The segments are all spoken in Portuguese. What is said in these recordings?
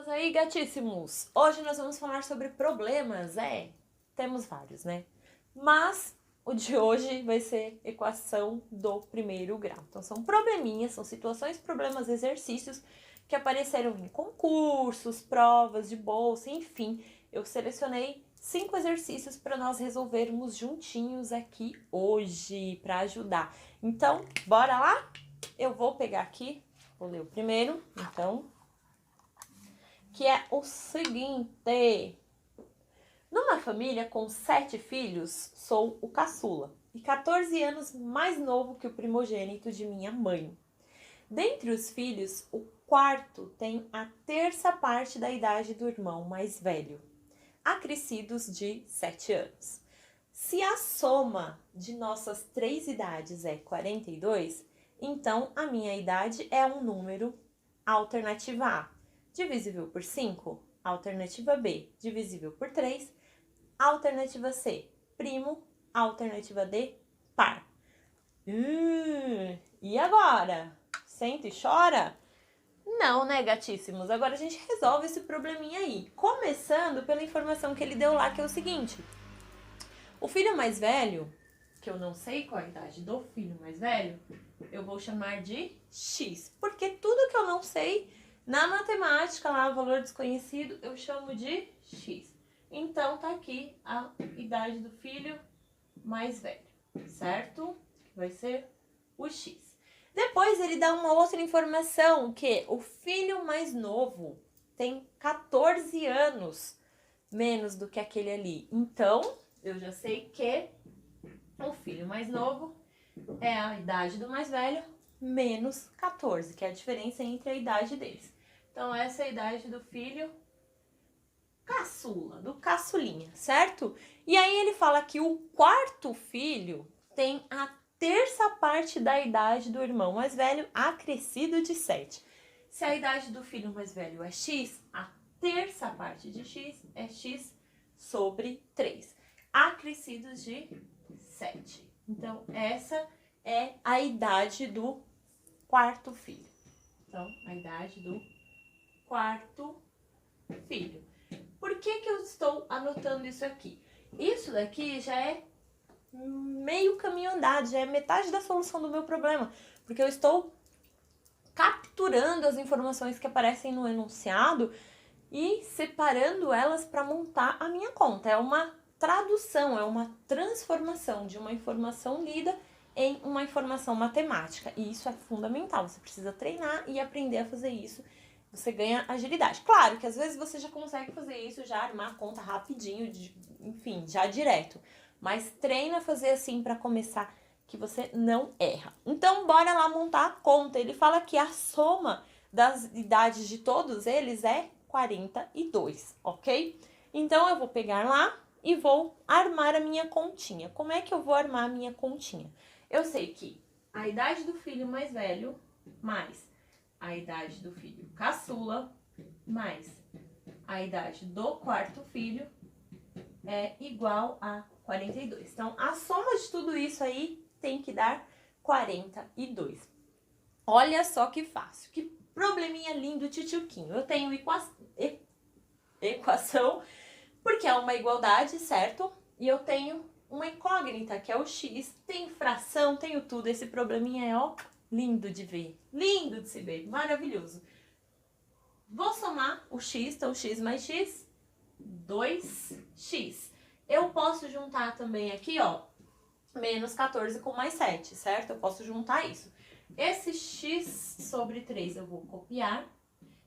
aí, gatíssimos! Hoje nós vamos falar sobre problemas. Temos vários, né? Mas o de hoje vai ser equação do primeiro grau. Então são probleminhas, são situações, problemas, exercícios que apareceram em concursos, provas de bolsa, enfim. Eu selecionei 5 exercícios para nós resolvermos juntinhos aqui hoje, para ajudar. Então, bora lá? Eu vou pegar aqui, vou ler o primeiro, então, que é o seguinte: numa família com 7 filhos, sou o caçula e 14 anos mais novo que o primogênito de minha mãe. Dentre os filhos, o quarto tem a terça parte da idade do irmão mais velho, acrescidos de 7 anos. Se a soma de nossas 3 idades é 42, então a minha idade é um número alternativa A, divisível por 5, alternativa B, divisível por 3, alternativa C, primo, alternativa D, par. E agora? Senta e chora? Não, né, gatíssimos? Agora a gente resolve esse probleminha aí. Começando pela informação que ele deu lá, que é o seguinte. O filho mais velho, que eu não sei qual a idade do filho mais velho, eu vou chamar de X. Porque tudo que eu não sei, na matemática, lá, valor desconhecido, eu chamo de X. Então, tá aqui a idade do filho mais velho, certo? Que vai ser o X. Depois ele dá uma outra informação, que o filho mais novo tem 14 anos menos do que aquele ali. Então, eu já sei que o filho mais novo é a idade do mais velho menos 14, que é a diferença entre a idade deles. Então, essa é a idade do filho caçula, do caçulinha, certo? E aí ele fala que o quarto filho tem a terça parte da idade do irmão mais velho, acrescido de 7. Se a idade do filho mais velho é X, a terça parte de X é X sobre 3, acrescidos de 7. Então, essa é a idade do quarto filho. Então, a idade do quarto filho. Por que eu estou anotando isso aqui? Isso daqui já é meio caminho andado, já é metade da solução do meu problema, porque eu estou capturando as informações que aparecem no enunciado e separando elas para montar a minha conta. É uma tradução, é uma transformação de uma informação lida em uma informação matemática, e isso é fundamental. Você precisa treinar e aprender a fazer isso. Você ganha agilidade. Claro que às vezes você já consegue fazer isso, já armar a conta rapidinho, enfim, já direto. Mas treina fazer assim para começar, que você não erra. Então, bora lá montar a conta. Ele fala que a soma das idades de todos eles é 42, ok? Então, eu vou pegar lá e vou armar a minha continha. Como é que eu vou armar a minha continha? Eu sei que a idade do filho mais velho mais a idade do filho caçula mais a idade do quarto filho é igual a 42. Então, a soma de tudo isso aí tem que dar 42. Olha só que fácil, que probleminha lindo, tchutchuquinho. Eu tenho equação, porque é uma igualdade, certo? E eu tenho uma incógnita, que é o x. Tem fração, tenho tudo. Esse probleminha é, ó, lindo de ver, lindo de se ver, maravilhoso. Vou somar o x, então x mais x, 2x. Eu posso juntar também aqui, ó, menos 14 com mais 7, certo? Eu posso juntar isso. Esse x sobre 3 eu vou copiar.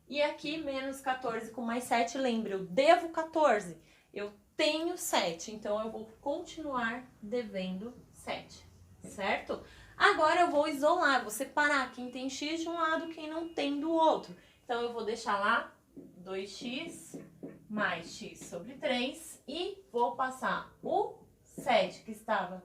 E aqui, menos 14 com mais 7, lembra, eu devo 14. Eu tenho 7, então eu vou continuar devendo 7, certo? Agora eu vou isolar, vou separar quem tem x de um lado, quem não tem do outro. Então, eu vou deixar lá 2x mais x sobre 3 e vou passar o 7 que estava...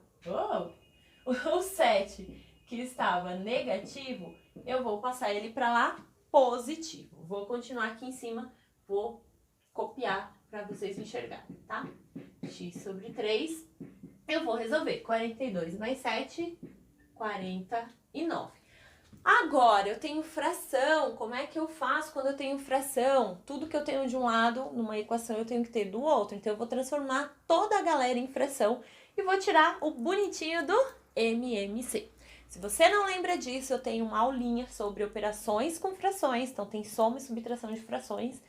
o 7 que estava negativo, eu vou passar ele para lá positivo. Vou continuar aqui em cima, vou copiar para vocês enxergarem, tá? X sobre 3, eu vou resolver. 42 mais 7, 49. Agora, eu tenho fração. Como é que eu faço quando eu tenho fração? Tudo que eu tenho de um lado, numa equação, eu tenho que ter do outro. Então, eu vou transformar toda a galera em fração e vou tirar o bonitinho do MMC. Se você não lembra disso, eu tenho uma aulinha sobre operações com frações. Então, tem soma e subtração de frações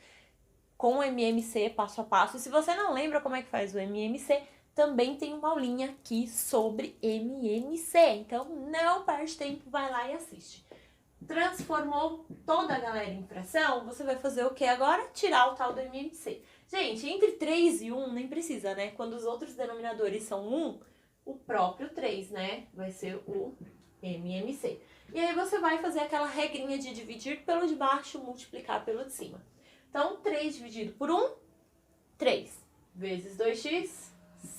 com o MMC, passo a passo. E se você não lembra como é que faz o MMC, também tem uma aulinha aqui sobre MMC. Então, não perde tempo, vai lá e assiste. Transformou toda a galera em fração, você vai fazer o que agora? Tirar o tal do MMC. Gente, entre 3 e 1 nem precisa, né? Quando os outros denominadores são 1, o próprio 3, né? Vai ser o MMC. E aí você vai fazer aquela regrinha de dividir pelo de baixo, multiplicar pelo de cima. Então, 3 dividido por 1, 3. Vezes 2x,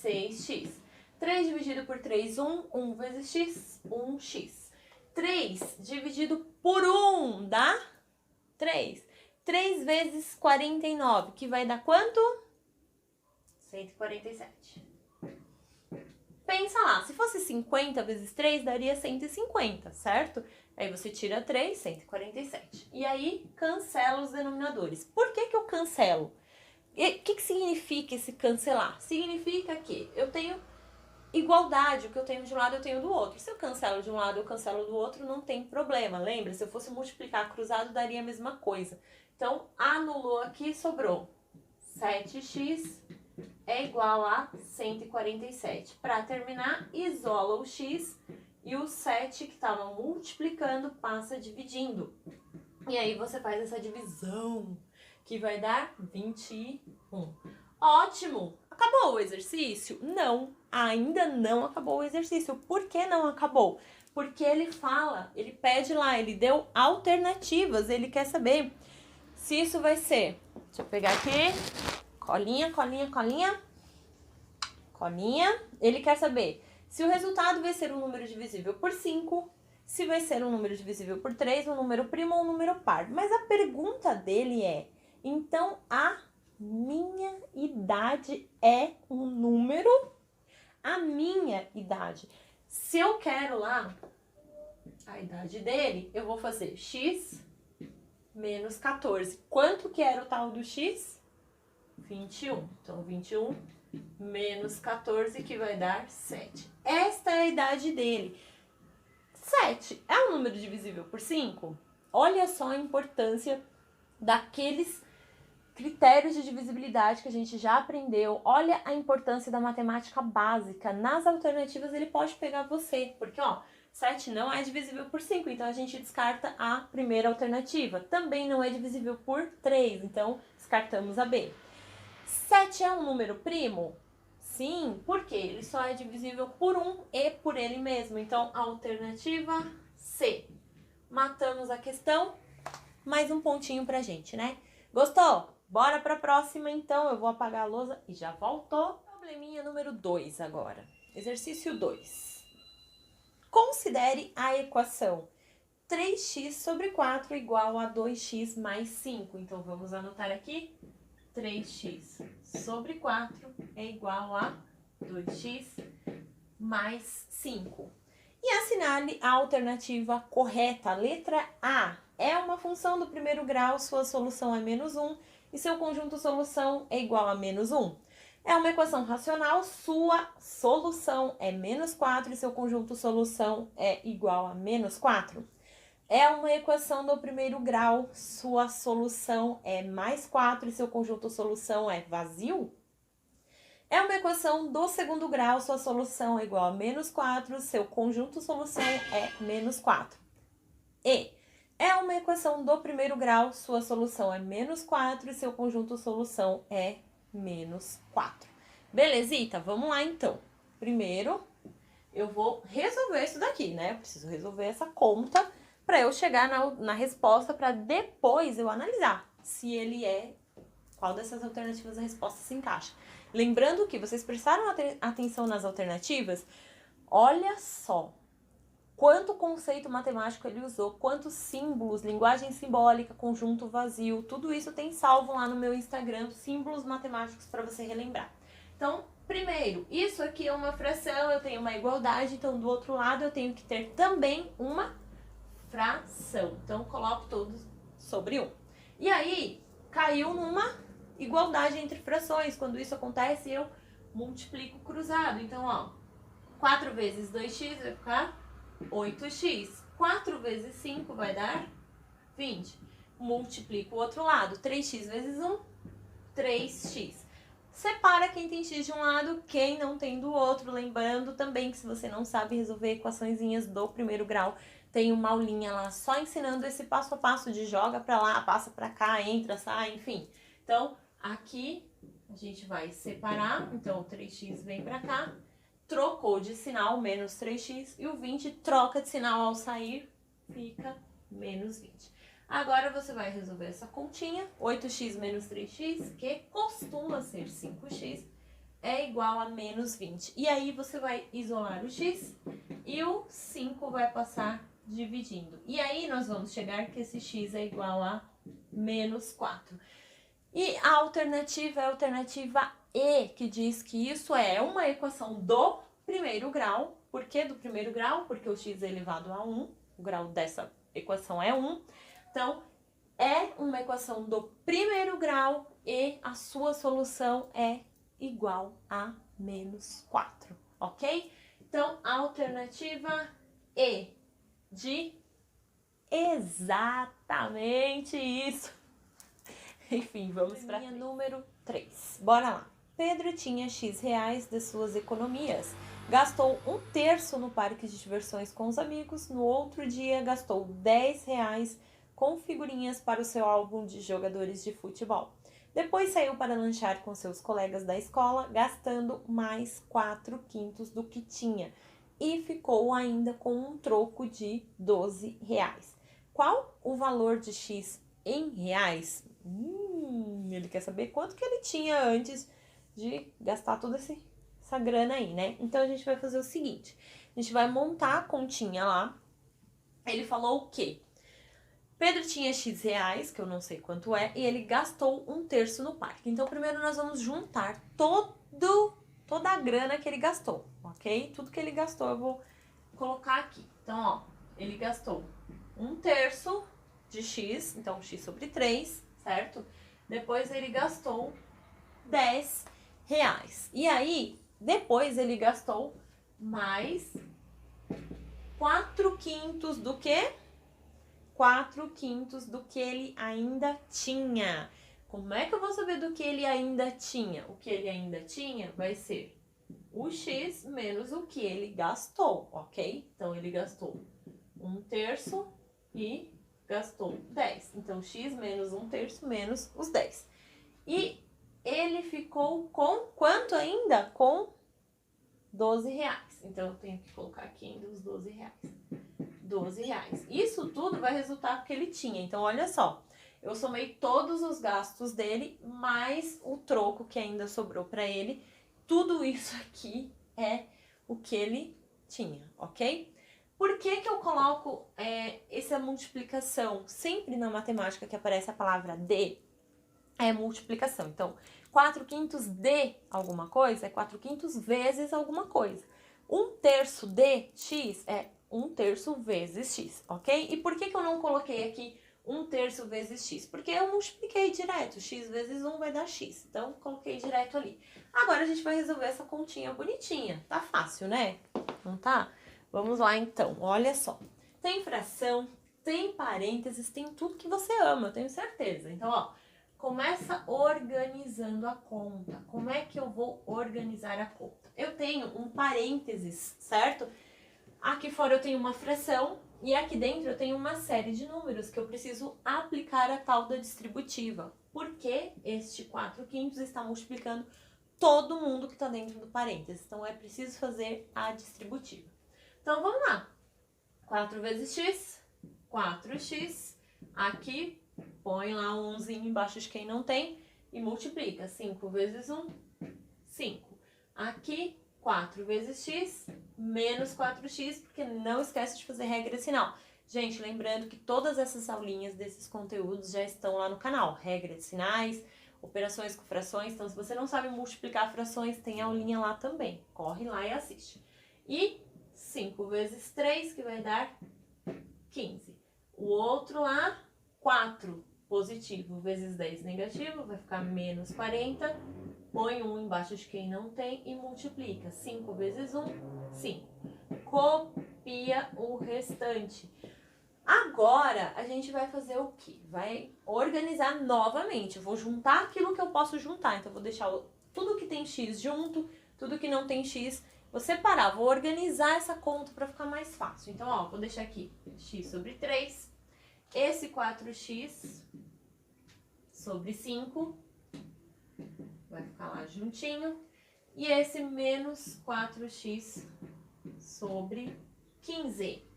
6x. 3 dividido por 3, 1. 1 vezes x, 1x. 3 dividido por 1 dá 3. 3 vezes 49, que vai dar quanto? 147. Pensa lá, se fosse 50 vezes 3, daria 150, certo? Aí você tira 3, 147. E aí, cancela os denominadores. Por que eu cancelo? O que significa esse cancelar? Significa que eu tenho igualdade, o que eu tenho de um lado eu tenho do outro. Se eu cancelo de um lado eu cancelo do outro, não tem problema. Lembra? Se eu fosse multiplicar cruzado, daria a mesma coisa. Então, anulou aqui, sobrou 7x é igual a 147. Para terminar, isola o x e o 7 que estava multiplicando passa dividindo. E aí você faz essa divisão, que vai dar 21. Ótimo! Acabou o exercício? Não, ainda não acabou o exercício. Por que não acabou? Porque ele fala, ele pede lá, ele deu alternativas, ele quer saber se isso vai ser... Deixa eu pegar aqui, colinha, colinha, colinha, colinha. Ele quer saber se o resultado vai ser um número divisível por 5, se vai ser um número divisível por 3, um número primo ou um número par. Mas a pergunta dele é, então a minha idade é um número? A minha idade. Se eu quero lá a idade dele, eu vou fazer x menos 14. Quanto que era o tal do x? 21. Então, 21 menos 14, que vai dar 7. Esta é a idade dele. 7 é um número divisível por 5? Olha só a importância daqueles critérios de divisibilidade que a gente já aprendeu. Olha a importância da matemática básica. Nas alternativas ele pode pegar você, porque ó, 7 não é divisível por 5, então a gente descarta a primeira alternativa. Também não é divisível por 3, então descartamos a B. 7 é um número primo? Sim, porque ele só é divisível por 1 e por ele mesmo. Então, alternativa C. Matamos a questão. Mais um pontinho pra gente, né? Gostou? Bora pra próxima, então. Eu vou apagar a lousa e já voltou. Probleminha número 2 agora. Exercício 2. Considere a equação 3x sobre 4 igual a 2x mais 5. Então, vamos anotar aqui. 3x sobre 4 é igual a 2x mais 5. E assinale a alternativa correta. Letra A. É uma função do primeiro grau, sua solução é menos 1 e seu conjunto solução é igual a menos 1. É uma equação racional, sua solução é menos 4 e seu conjunto solução é igual a menos 4. É uma equação do primeiro grau, sua solução é mais 4 e seu conjunto solução é vazio? É uma equação do segundo grau, sua solução é igual a menos 4, seu conjunto solução é menos 4. E é uma equação do primeiro grau, sua solução é menos 4 e seu conjunto solução é menos 4. Belezita? Vamos lá então. Primeiro, eu vou resolver isso daqui, né? Eu preciso resolver essa conta para eu chegar na resposta, para depois eu analisar se ele é, qual dessas alternativas a resposta se encaixa. Lembrando que vocês prestaram atenção nas alternativas, olha só quanto conceito matemático ele usou, quantos símbolos, linguagem simbólica, conjunto vazio, tudo isso tem salvo lá no meu Instagram, símbolos matemáticos para você relembrar. Então, primeiro, isso aqui é uma fração, eu tenho uma igualdade, então do outro lado eu tenho que ter também uma fração. Então, coloco todos sobre 1. E aí, caiu numa igualdade entre frações. Quando isso acontece, eu multiplico cruzado. Então, ó, 4 vezes 2x vai ficar 8x. 4 vezes 5 vai dar 20. Multiplico o outro lado. 3x vezes 1, 3x. Separa quem tem x de um lado, quem não tem do outro. Lembrando também que se você não sabe resolver equaçõezinhas do primeiro grau, tem uma aulinha lá só ensinando esse passo a passo de joga pra lá, passa pra cá, entra, sai, enfim. Então, aqui a gente vai separar. Então, o 3x vem pra cá, trocou de sinal, menos 3x, e o 20 troca de sinal ao sair, fica menos 20. Agora você vai resolver essa continha. 8x menos 3x, que costuma ser 5x, é igual a menos 20. E aí você vai isolar o x e o 5 vai passar dividindo. E aí nós vamos chegar que esse x é igual a menos 4. E a alternativa é a alternativa E, que diz que isso é uma equação do primeiro grau. Por que do primeiro grau? Porque o x é elevado a 1, o grau dessa equação é 1. Então, é uma equação do primeiro grau e a sua solução é igual a menos 4, ok? Então, a alternativa E de exatamente isso. Enfim, vamos para a número 3. Bora lá. Pedro tinha X reais de suas economias. Gastou 1/3 no parque de diversões com os amigos. No outro dia, gastou 10 reais com figurinhas para o seu álbum de jogadores de futebol. Depois saiu para lanchar com seus colegas da escola, gastando mais 4/5 do que tinha. E ficou ainda com um troco de 12 reais. Qual o valor de X em reais? Ele quer saber quanto que ele tinha antes de gastar toda essa grana aí, né? Então, a gente vai fazer o seguinte. A gente vai montar a continha lá. Ele falou o quê? Pedro tinha X reais, que eu não sei quanto é, e ele gastou 1/3 no parque. Então, primeiro nós vamos juntar toda a grana que ele gastou, ok? Tudo que ele gastou eu vou colocar aqui. Então, ó, ele gastou 1/3 de X, então X sobre 3, certo? Depois ele gastou 10 reais. E aí, depois ele gastou mais 4/5 do quê? 4/5 do que ele ainda tinha. Como é que eu vou saber do que ele ainda tinha? O que ele ainda tinha vai ser o X menos o que ele gastou, ok? Então, ele gastou 1/3 e gastou 10. Então, X menos 1/3 menos os 10. E ele ficou com quanto ainda? Com 12 reais. Então, eu tenho que colocar aqui ainda os 12 reais. 12 reais. Isso tudo vai resultar do que ele tinha. Então, olha só. Eu somei todos os gastos dele, mais o troco que ainda sobrou para ele. Tudo isso aqui é o que ele tinha, ok? Por que que eu coloco essa multiplicação? Sempre na matemática que aparece a palavra de, é multiplicação. Então, 4/5 de alguma coisa é 4/5 vezes alguma coisa. 1/3 de x é 1/3 vezes x, ok? E por que que eu não coloquei aqui 1/3 vezes x? Porque eu multipliquei direto, x vezes 1 vai dar x, então coloquei direto ali. Agora a gente vai resolver essa continha bonitinha, tá fácil, né? Não tá? Vamos lá então, olha só. Tem fração, tem parênteses, tem tudo que você ama, eu tenho certeza. Então, ó, começa organizando a conta. Como é que eu vou organizar a conta? Eu tenho um parênteses, certo? Aqui fora eu tenho uma fração e aqui dentro eu tenho uma série de números que eu preciso aplicar a tal da distributiva. Porque este 4/5 está multiplicando todo mundo que está dentro do parênteses. Então, é preciso fazer a distributiva. Então, vamos lá. 4 vezes x, 4x. Aqui, põe lá um 1zinho embaixo de quem não tem e multiplica. 5 vezes 1, 5. Aqui, 4 vezes x, menos 4x, porque não esquece de fazer regra de sinal. Gente, lembrando que todas essas aulinhas desses conteúdos já estão lá no canal. Regra de sinais, operações com frações. Então, se você não sabe multiplicar frações, tem aulinha lá também. Corre lá e assiste. E 5 vezes 3, que vai dar 15. O outro lá, 4 positivo vezes 10 negativo, vai ficar menos 40. Põe 1 embaixo de quem não tem e multiplica. 5 vezes 1, 5. Copia o restante. Agora, a gente vai fazer o quê? Vai organizar novamente. Eu vou juntar aquilo que eu posso juntar. Então, eu vou deixar tudo que tem x junto, tudo que não tem x, vou separar. Vou organizar essa conta para ficar mais fácil. Então, ó, vou deixar aqui x sobre 3. Esse 4x sobre 5 vai ficar lá juntinho. E esse menos 4x sobre 15.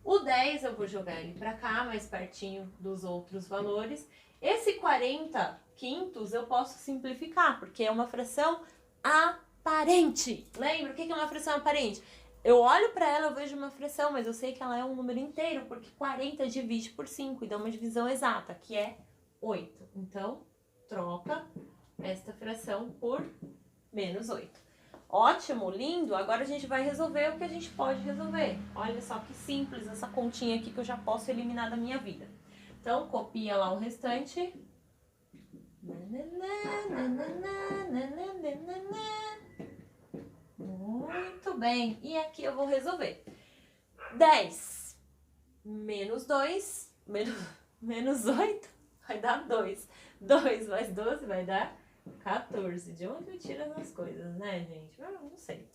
O 10 eu vou jogar ele para cá, mais pertinho dos outros valores. Esse 40 quintos eu posso simplificar, porque é uma fração aparente. Lembra? O que é uma fração aparente? Eu olho para ela, eu vejo uma fração, mas eu sei que ela é um número inteiro, porque 40 divide por 5 e dá uma divisão exata, que é 8. Então, troca esta fração por menos 8. Ótimo, lindo. Agora a gente vai resolver o que a gente pode resolver. Olha só que simples essa continha aqui que eu já posso eliminar da minha vida. Então, copia lá o restante. Muito bem. E aqui eu vou resolver. 10 menos 2, menos 8, vai dar 2. 2 mais 12 vai dar 14. De onde eu tiro as coisas, né, gente? Eu não sei.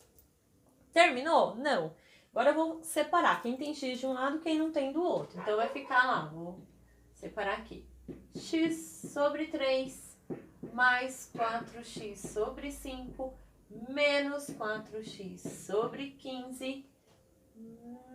Terminou? Não. Agora eu vou separar quem tem x de um lado e quem não tem do outro. Então vai ficar lá, vou separar aqui. X sobre 3 mais 4x sobre 5 menos 4x sobre 15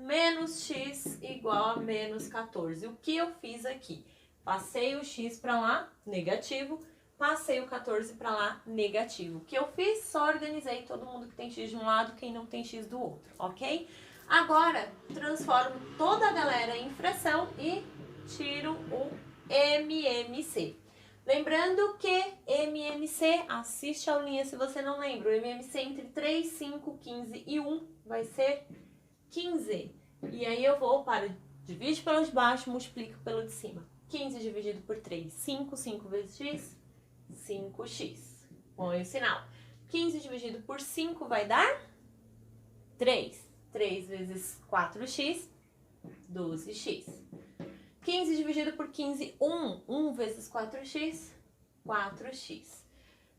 menos x igual a menos 14. O que eu fiz aqui? Passei o x para lá, negativo. Passei o 14 para lá, negativo. O que eu fiz? Só organizei todo mundo que tem x de um lado, quem não tem x do outro, ok? Agora, transformo toda a galera em fração e tiro o MMC. Lembrando que MMC, assiste a aulinha se você não lembra. O MMC entre 3, 5, 15 e 1 vai ser 15. E aí eu vou para, divide pelo de baixo, multiplico pelo de cima. 15 dividido por 3, 5, 5 vezes x, 5x. Põe o sinal. 15 dividido por 5 vai dar 3. 3 vezes 4x, 12x. 15 dividido por 15, 1. 1 vezes 4x, 4x.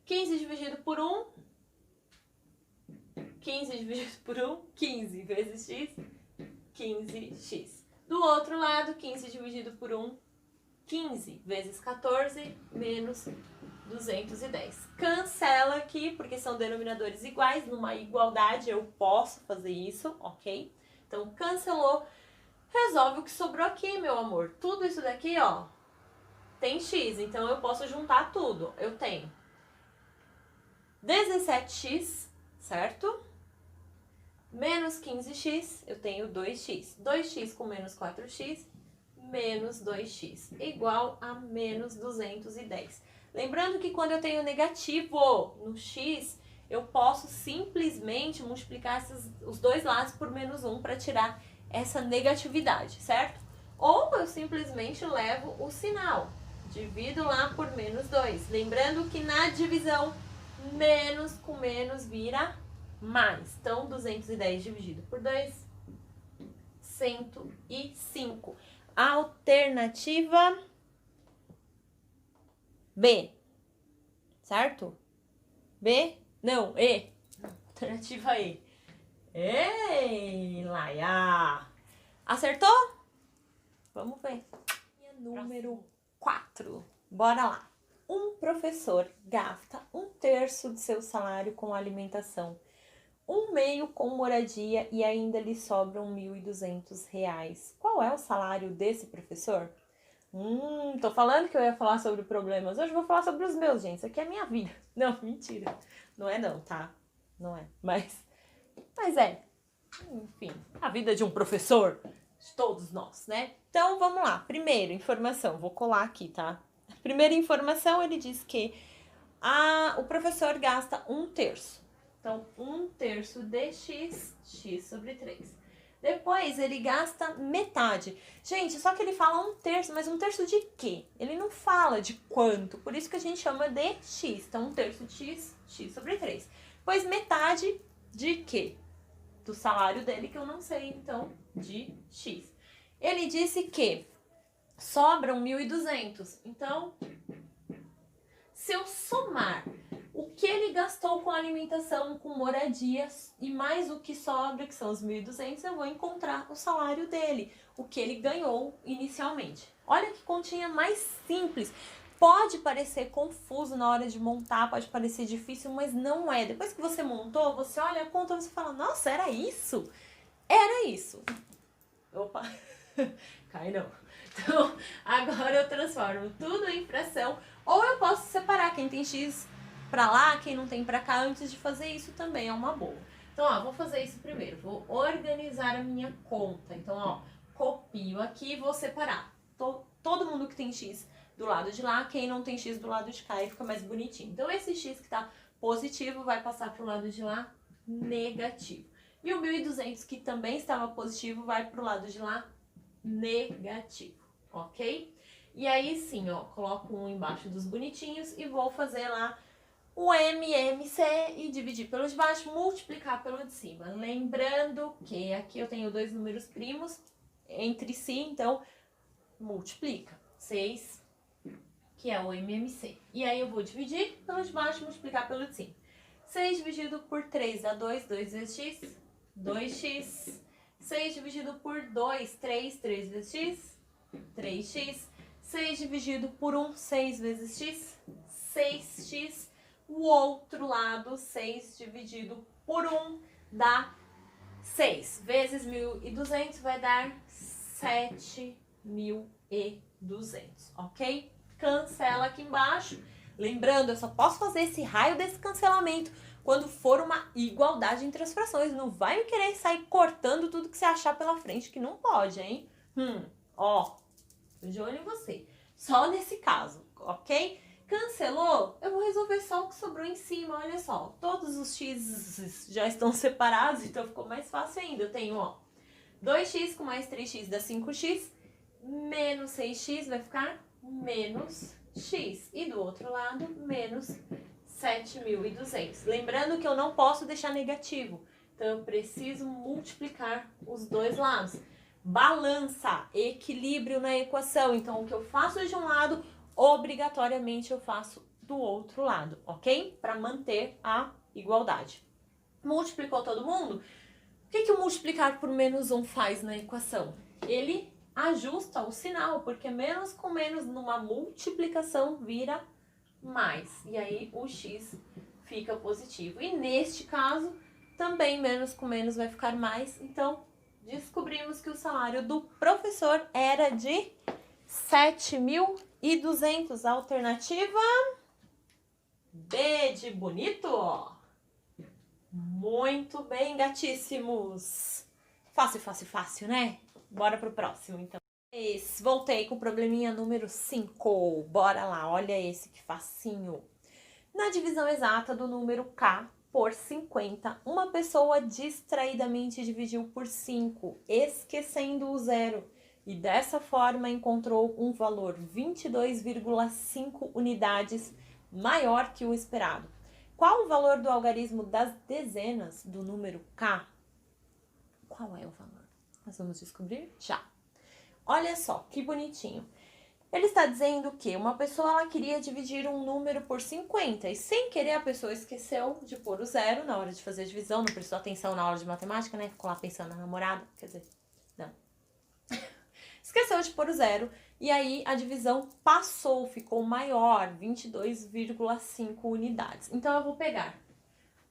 15 dividido por 1, 15 dividido por 1, 15 vezes x, 15x. Do outro lado, 15 dividido por 1, 15 vezes 14, menos 210. Cancela aqui, porque são denominadores iguais. Numa igualdade eu posso fazer isso, ok? Então, cancelou. Resolve o que sobrou aqui, meu amor. Tudo isso daqui, ó, tem x. Então, eu posso juntar tudo. Eu tenho 17x, certo? Menos 15x, eu tenho 2x. 2x com menos 4x, menos 2x, igual a menos 210. Lembrando que quando eu tenho negativo no x, eu posso simplesmente multiplicar os dois lados por menos 1 para tirar essa negatividade, certo? Ou eu simplesmente levo o sinal, divido lá por menos 2. Lembrando que na divisão, menos com menos vira mais. Então, 210 dividido por 2, 105. Alternativa B, certo? B? Não, E. Alternativa E. Ei, Laia! Acertou? Vamos ver. Número 4. Bora lá. Um professor gasta 1/3 de seu salário com alimentação, 1/2 com moradia e ainda lhe sobram R$1.200. Qual é o salário desse professor? Tô falando que eu ia falar sobre problemas. Hoje eu vou falar sobre os meus, gente. Isso aqui é a minha vida. Não, mentira. Não é não, tá? Não é. Mas é. Enfim, a vida de um professor, de todos nós, né? Então, vamos lá. Primeiro, informação. Vou colar aqui, tá? Primeira informação, ele diz que o professor gasta 1/3. Então, 1/3 de x, x sobre 3. Depois ele gasta metade. Gente, só que ele fala 1/3, mas 1/3 de quê? Ele não fala de quanto, por isso que a gente chama de x. Então 1/3 de x, x sobre 3. Pois metade de quê? Do salário dele, que eu não sei, então, de x. Ele disse que sobram 1.200. Então, se eu somar o que ele gastou com alimentação, com moradias e mais o que sobra, que são os 1.200, eu vou encontrar o salário dele, o que ele ganhou inicialmente. Olha que continha mais simples. Pode parecer confuso na hora de montar, pode parecer difícil, mas não é. Depois que você montou, você olha a conta e você fala, nossa, era isso? Era isso. Opa, cai não. Então, agora eu transformo tudo em fração, ou eu posso separar quem tem x pra lá, quem não tem pra cá, antes de fazer isso também é uma boa. Então, ó, vou fazer isso primeiro, vou organizar a minha conta. Então, ó, copio aqui e vou separar todo mundo que tem x do lado de lá, quem não tem x do lado de cá, e fica mais bonitinho. Então, esse x que tá positivo vai passar pro lado de lá negativo. E o 1.200 que também estava positivo vai pro lado de lá negativo, ok? E aí sim, ó, coloco um embaixo dos bonitinhos e vou fazer lá o MMC e dividir pelo de baixo, multiplicar pelo de cima. Lembrando que aqui eu tenho dois números primos entre si, então multiplica. 6, que é o MMC. E aí eu vou dividir pelo de baixo, multiplicar pelo de cima. 6 dividido por 3 dá 2, 2 vezes x, 2x. 6 dividido por 2, 3, 3 vezes x, 3x. 6 dividido por 1, 6 vezes x, 6x. O outro lado, 6 dividido por 1 dá 6 vezes 1.200 vai dar 7.200, ok? Cancela aqui embaixo. Lembrando, eu só posso fazer esse raio desse cancelamento quando for uma igualdade entre as frações. Não vai me querer sair cortando tudo que você achar pela frente, que não pode, hein? Ó, tô de olho em você. Só nesse caso, ok? Cancelou? Eu vou resolver só o que sobrou em cima, olha só. Todos os x já estão separados, então ficou mais fácil ainda. Eu tenho, ó, 2x com mais 3x dá 5x, menos 6x vai ficar menos x. E do outro lado, menos 7.200. Lembrando que eu não posso deixar negativo, então eu preciso multiplicar os dois lados. Balança, equilíbrio na equação. Então, o que eu faço de um lado, obrigatoriamente eu faço do outro lado, ok? Para manter a igualdade. Multiplicou todo mundo? O que o multiplicar por menos 1 faz na equação? Ele ajusta o sinal, porque menos com menos numa multiplicação vira mais. E aí o x fica positivo. E neste caso, também menos com menos vai ficar mais. Então, descobrimos que o salário do professor era de 7.200. Alternativa B de bonito. Muito bem, gatíssimos. Fácil, fácil, fácil, né? Bora pro próximo, então. Voltei com o probleminha número 5. Bora lá, olha esse que facinho. Na divisão exata do número K por 50, uma pessoa distraidamente dividiu por 5, esquecendo o zero. E dessa forma encontrou um valor 22,5 unidades maior que o esperado. Qual o valor do algarismo das dezenas do número K? Qual é o valor? Nós vamos descobrir já. Olha só, que bonitinho. Ele está dizendo que uma pessoa ela queria dividir um número por 50 e sem querer a pessoa esqueceu de pôr o zero na hora de fazer a divisão, não prestou atenção na aula de matemática, né? Ficou lá pensando na namorada, quer dizer, não. Esqueceu de pôr o zero e aí a divisão passou, ficou maior, 22,5 unidades. Então eu vou pegar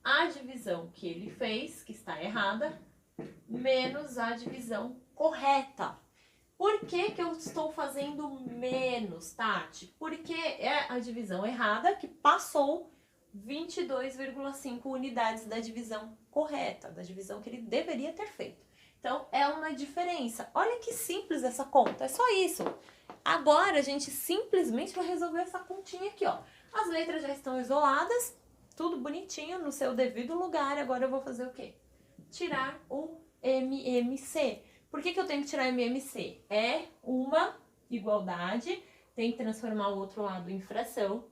a divisão que ele fez, que está errada, menos a divisão correta. Por que eu estou fazendo menos, Tati? Porque é a divisão errada que passou 22,5 unidades da divisão correta, da divisão que ele deveria ter feito. Então, é uma diferença. Olha que simples essa conta, é só isso. Agora, a gente simplesmente vai resolver essa continha aqui, ó. As letras já estão isoladas, tudo bonitinho no seu devido lugar. Agora eu vou fazer o quê? Tirar o MMC. Por que eu tenho que tirar MMC? É uma igualdade, tem que transformar o outro lado em fração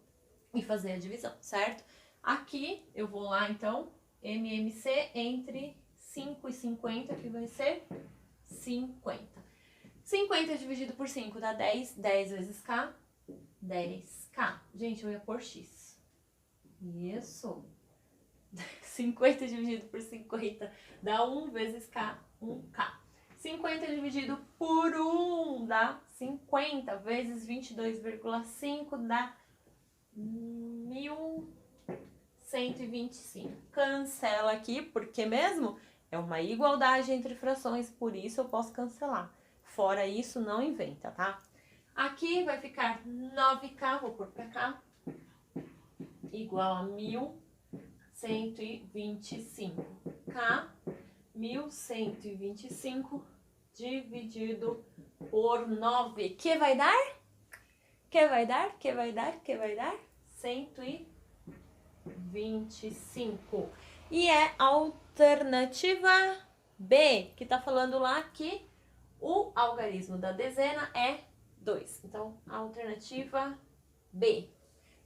e fazer a divisão, certo? Aqui eu vou lá, então, MMC entre 5 e 50, que vai ser 50. 50 dividido por 5 dá 10. 10 vezes K, 10K. Gente, eu ia pôr X. Isso. 50 dividido por 50 dá 1 vezes K, 1K. 50 dividido por 1 dá 50 vezes 22,5 dá 1125. Cancela aqui, porque mesmo é uma igualdade entre frações, por isso eu posso cancelar. Fora isso, não inventa, tá? Aqui vai ficar 9K, vou pôr pra cá, igual a 1125. K, 1125 dividido por 9. Que vai dar? Que vai dar? Que vai dar? Que vai dar? 125. E é a alternativa B, que tá falando lá que o algarismo da dezena é 2. Então, a alternativa B.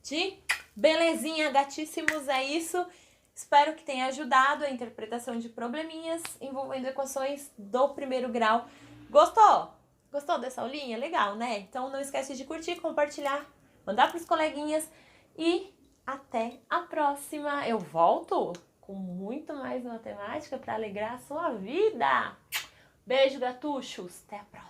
De belezinha, gatíssimos, é isso. Espero que tenha ajudado a interpretação de probleminhas envolvendo equações do primeiro grau. Gostou? Gostou dessa aulinha? Legal, né? Então, não esquece de curtir, compartilhar, mandar para os coleguinhas e até a próxima. Eu volto com muito mais matemática para alegrar a sua vida. Beijo, gatuchos. Até a próxima.